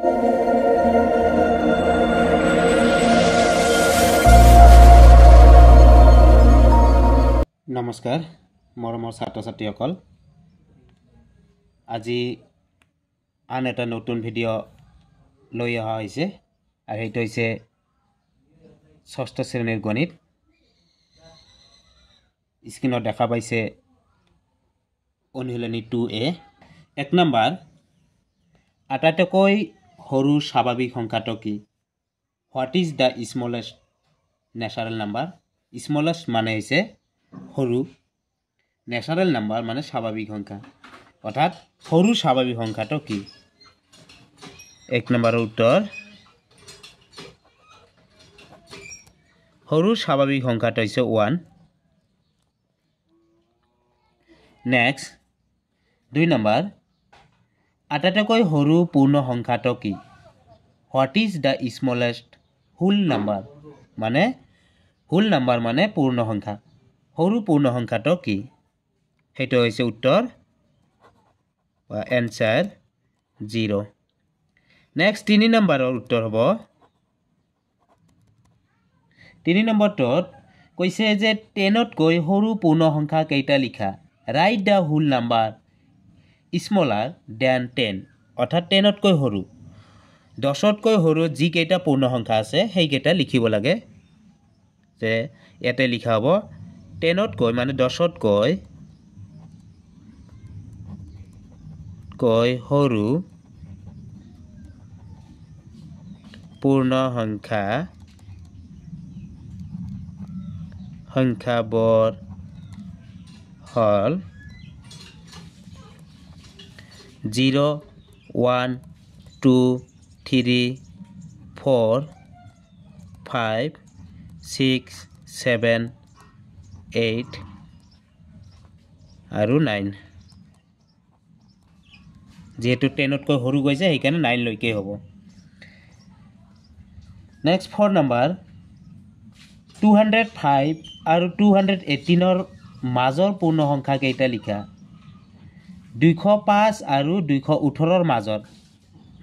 নমস্কাৰ মৰমৰ ছাত্ৰ ছাত্ৰীসকল আজি আন এটা নতুন ভিডিঅ' লৈ অহা হৈছে আৰু এইটো হৈছে ষষ্ঠ শ্ৰেণীৰ গণিত স্ক্ৰীনত দেখা পাইছে অনুশীলনী 2A 1 নম্বৰ আটাইতকৈ সৰু স্বাভাৱিক সংখ্যাটো কি what is the smallest natural number smallest মানে হৈছে সৰু ন্যাচাৰেল নাম্বাৰ মানে স্বাভাৱিক সংখ্যা অৰ্থাৎ সৰু স্বাভাৱিক সংখ্যাটো কি 1 নম্বৰৰ উত্তৰ সৰু স্বাভাৱিক সংখ্যাটো হৈছে 1 নেক্সট 2 নম্বৰ আটাইতকৈ সৰু পূৰ্ণ সংখ্যাটো কি what is the smallest whole number মানে হোল নাম্বাৰ মানে পূৰ্ণ সংখ্যা সৰু পূৰ্ণ সংখ্যাটো কি সেইটো হৈছে উত্তৰ বা এনসাৰ 0 নেক্সট 3 নম্বৰৰ উত্তৰ হ'ব 3 নম্বৰটোত কৈছে যে 10 তকৈ সৰু পূৰ্ণ সংখ্যা কেইটা লিখা write the whole number smaller than 10 অৰ্থাৎ 10 তকৈ সৰু 10 তকৈ সৰু যি কেইটা পূৰ্ণ সংখ্যা আছে সেই কেইটা লিখিব লাগে যে ইয়াতে লিখা হ'ব 10 তকৈ মানে 10 তকৈ সৰু পূৰ্ণ সংখ্যাবোৰ হল 0 1 2 3 4 5 6 7 8 আৰু 9 যেহেতু 10 তকৈ সৰু গৈছে সেইকাৰণে 9 লৈকে হ'ব নেক্সট 4 নম্বৰ 205 আৰু 218 মাজৰ পূৰ্ণ সংখ্যা কেইটা লিখা 205 আৰু 218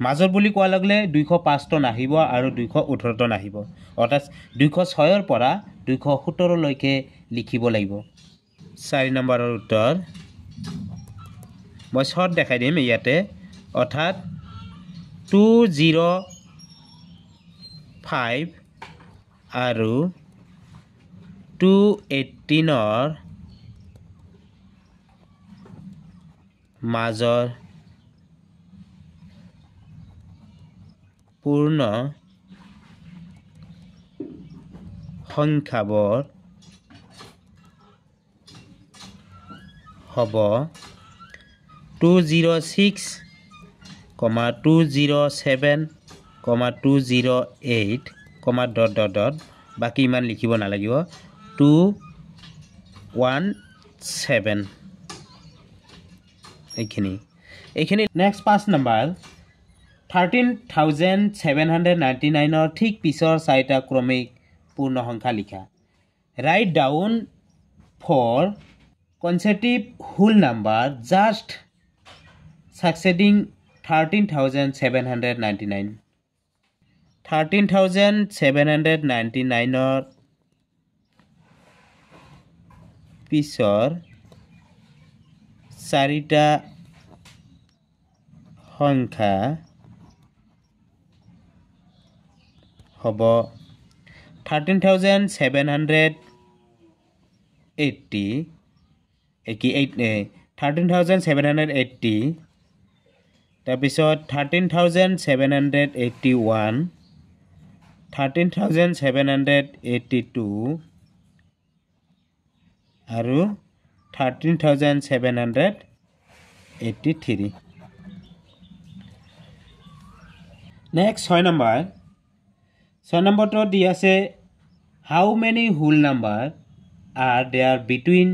মাজৰ বুলি কোৱা লাগিলে 205 টো নাহিব আৰু 218 টো নাহিব অৰ্থাৎ 206 পৰা 217 লৈকে লিখিব লাগিব 4 নম্বৰৰ উত্তৰ মই শৰ্ট দেখাই দিম ইয়াতে অৰ্থাৎ 205 আৰু 218 মাজৰ পূৰ্ণ সংখ্যাবোৰ হ'ব 206, 207, 208, বাকি ইমান লিখিব নালাগিব 217 এইখিনি নেক্সট 5 নম্বৰ 13,799 ঠিক পিছৰ চাৰিটা ক্ৰমিক পূৰ্ণ সংখ্যা লিখা write down for consecutive whole number just succeeding 13,799 13,799 পিছৰ চাৰিটা সংখ্যা হ'ব 13,780 13,780 তাৰপিছত 13,781 13,782 আৰু 13,783 নেক্সট 6 নম্বৰটো দি আছে how many whole number are there between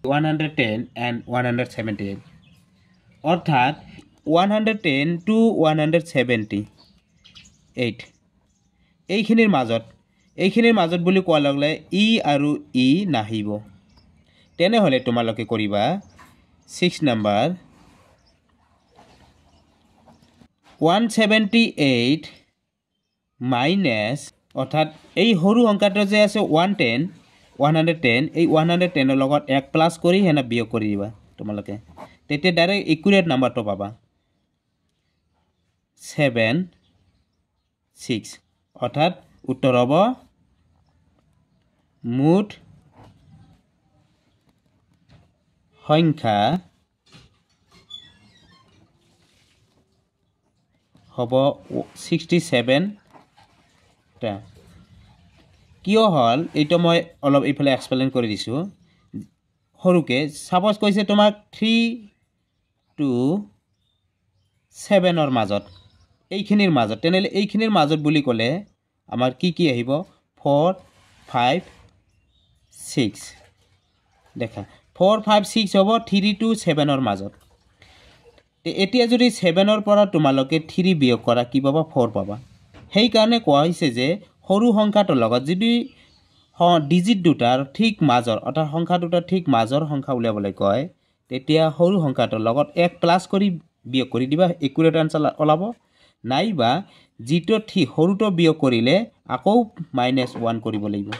110 and 178 অৰ্থাৎ 110 to 178 এইখিনিৰ মাজত বুলি কোৱা লাগিলে ই আৰু ই নাহিব তেনেহলে তোমালোকে কৰিবা 6 নম্বৰ 178 মাইনাছ অৰ্থাৎ এই সৰু সংখ্যাটো যে আছে 110 এই 110 ৰ লগত 1 প্লাছ কৰি হেনা বিয়োগ কৰি দিবা তোমালোকে তেতিয়া ডাইৰেক্ট একুৰেট নাম্বাৰটো পাবা 76 অৰ্থাৎ উত্তৰ হ'ব মুঠ সংখ্যা হ'ব 67 টা কিয় হল এইটো মই অলপ ইফালে এক্সপ্লেইন কৰি দিছো সৰুকে সাপোজ কৈছে তোমাক 3 to 7 ৰ মাজত এইখিনিৰ মাজত তেনেলে এইখিনিৰ মাজত বুলি ক'লে আমাৰ কি আহিব 4 5 6 দেখা 4 5 6 হ'ব 3 to 7 ৰ মাজত এতিয়া যদি 7 ৰ পৰা তোমালোকে 3 বিয়োগ কৰা কি পাবা 4 পাবা সেই কাৰণে কোৱা হৈছে যে সৰু সংখ্যাটোৰ লগত যদি ডিজিট দুটাৰ ঠিক মাজৰ অৰ্থাৎ সংখ্যা দুটাৰ ঠিক মাজৰ সংখ্যা উলিয়াবলৈ কয় তেতিয়া সৰু সংখ্যাটোৰ লগত 1 প্লাছ কৰি বিয়োগ কৰি দিবা একুৰেট আনসাৰ ওলাব নাইবা যিটো ঠিক সৰুটো বিয়োগ কৰিলে আকৌ -1 কৰিব লাগিব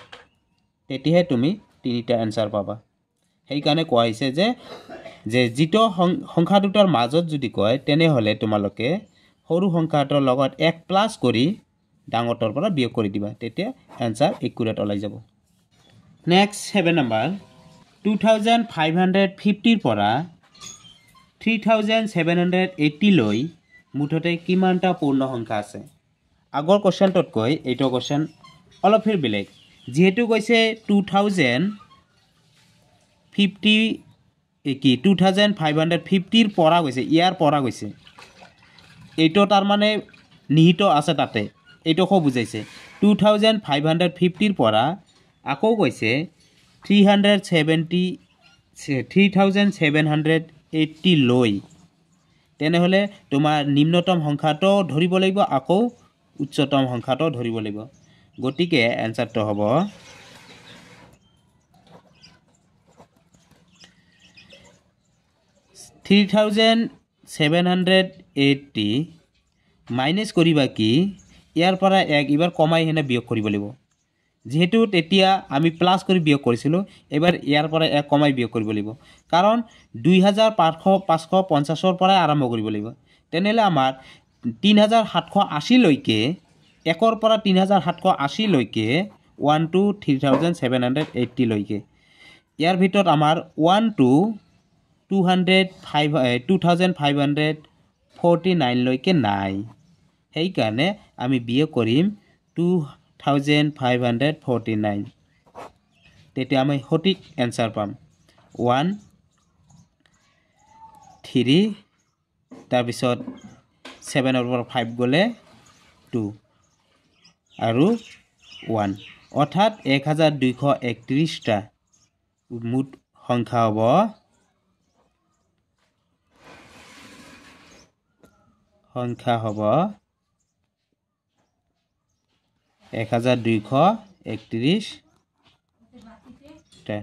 তেতিয়াহে তুমি তিনিটা আনসাৰ পাবা সেই কাৰণে কোৱা হৈছে যে যিটো সংখ্যা দুটাৰ মাজত যদি কয় তেনেহলে তোমালোকে সৰু সংখ্যাটোৰ লগত 1 প্লাছ কৰি ডাঙৰটোৰ পৰা বিয়োগ কৰি দিবা তেতিয়া আনসাৰ একুৰেট ওলাই যাব নেক্সট 7 নম্বৰ 2550 ৰ পৰা 3780 লৈ মুঠতে কিমানটা পূৰ্ণ সংখ্যা আছে আগৰ কোৱেশ্চনটোত কৈ এইটো কোৱেশ্চন অলপ ফিৰ বেলেগ যেহেতু কৈছে 2550 ৰ পৰা গৈছে ইয়াৰ পৰা গৈছে এইটো তাৰ মানে নিহিত আছে তাতে এইটো কো বুজাইছে 2550 ৰ পৰা আকৌ কৈছে 3780 লৈ তেনেহলে তোমাৰ নিম্নতম সংখ্যাটো ধৰিব লাগিব আকৌ উচ্চতম সংখ্যাটো ধৰিব লাগিব গতিকে আনসাৰটো হ'ব 3780 মাইনাস কৰিবা কি ইয়াৰ পৰা এক এবাৰ কমাই হেনে বিয়োগ কৰিব লাগিব যেহেতু তেতিয়া আমি প্লাস কৰি বিয়োগ কৰিছিলো এবাৰ ইয়াৰ পৰা এক কমাই বিয়োগ কৰিব লাগিব কাৰণ 2550 ৰ পৰা আৰম্ভ কৰিব লাগিব তেনেলে আমাৰ 3780 লৈকে একৰ পৰা 3780 লৈকে 1 to 3780 লৈকে ইয়াৰ ভিতৰত আমাৰ 1 to 2549 লৈকে নাই সেই কাৰণে আমি বিয়োগ কৰিম 2549 তেতিয়া আমি সঠিক আনসাৰ পাম 1 3 তাৰ পিছত 7 ৰ পৰা 5 গলে 2 আৰু 1 অৰ্থাৎ 1231 টা মুঠ সংখ্যা হ'ব 1231 টা